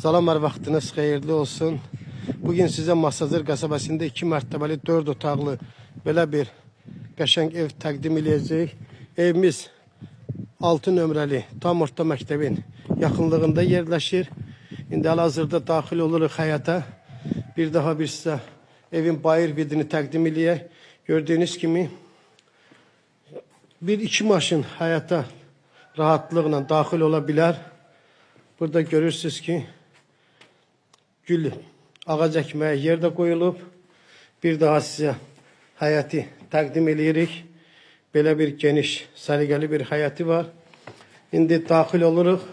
Salamlar, vaxtınız xeyirli olsun. Bugün size Masazır qəsəbəsində 2 mərtəbəli 4 otaqlı belə bir qəşəng ev təqdim edəcəyik. Evimiz 6 nömrəli tam orta məktəbin yaxınlığında yerləşir. İndi hal-hazırda daxil oluruq həyata. Bir daha bir sizə evin bayır vidini təqdim edək. Gördüyünüz kimi 1-2 maşın həyata rahatlıqla daxil ola bilər. Burada görürsünüz ki gül ağac əkməyə yer də qoyulub. Bir daha sizə həyəti təqdim edirik. Belə bir geniş, səliqəli bir həyəti var. İndi daxil oluruq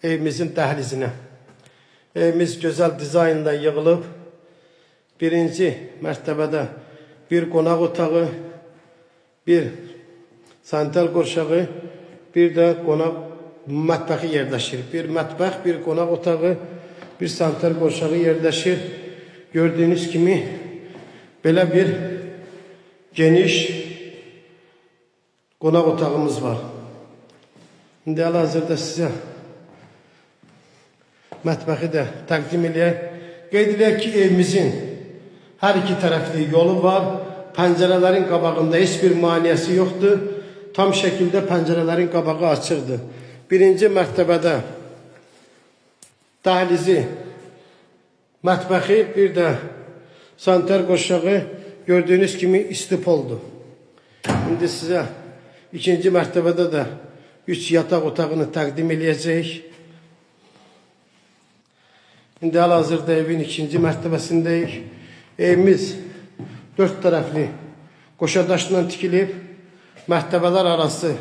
evimizin dəhlizinə. Evimiz gözəl dizaynla yığılıb. Birinci mərtəbədə bir qonaq otağı, bir sanitar qurşağı, bir də qonaq mətbəxi yerləşir. Bir mətbəx, bir qonaq otağı, bir sanitar qurşağı yerləşir. Gördüyünüz kimi belə bir geniş qonaq otağımız var. İndi hal-hazırda sizə mətbəxi də təqdim edək. Qeyd edək ki, evimizin hər iki tərəfli yolu var. Pəncərələrin qabağında heç bir maneəsi yoxdur. Tam şəkildə pəncərələrin qabağı açıqdır. Birinci mərtəbədə dəhlizi, mətbəxi, bir də sanitar qurşağı gördüyünüz kimi istipoldur. İndi sizə ikinci mərtəbədə də 3 yataq otağını təqdim edəcəyik. İndi hal-hazırda evin ikinci mərtəbəsindəyik. Evimiz 4 tərəfli qoşadaşla tikilib. Mərtəbələr arası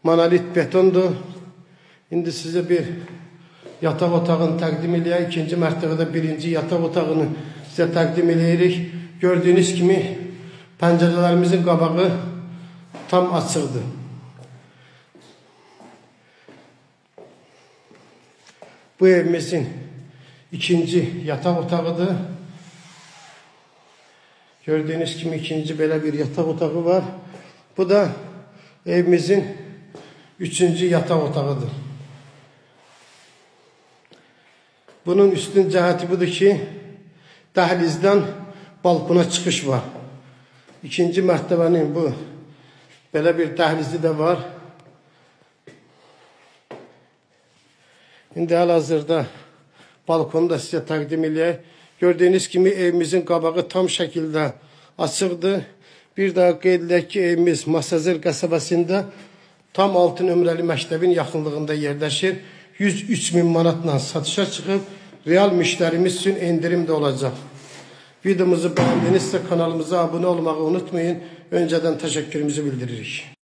monolit betondur. İndi sizə bir yataq otağını təqdim edək. İkinci mərtəbədə birinci yataq otağını sizə təqdim edirik. Gördüyünüz kimi pəncərələrimizin qabağı tam açıqdır. Bu evimizin ikinci yataq otağıdır. Gördüyünüz kimi ikinci belə bir yataq otağı var. Bu da evimizin üçüncü yataq otağıdır. Bunun üstün cəhəti budur ki, dəhlizdən balkona çıxış var. İkinci mərtəbənin bu belə bir dəhlizi də var. İndi hal-hazırda balkonu da sizə təqdim edək. Gördüyünüz kimi evimizin qabağı tam şəkildə açıqdır. Bir daha qeyd edək ki, evimiz Masazır qəsəbəsində tam 6 nömrəli məktəbin yaxınlığında yerləşir. 103.000 manatla satışa çıxıb, real müştərimiz üçün endirim də olacaq. Videomuzu bəyəndinizsə kanalımıza abunə olmağı unutmayın. Öncədən təşəkkürümüzü bildiririk.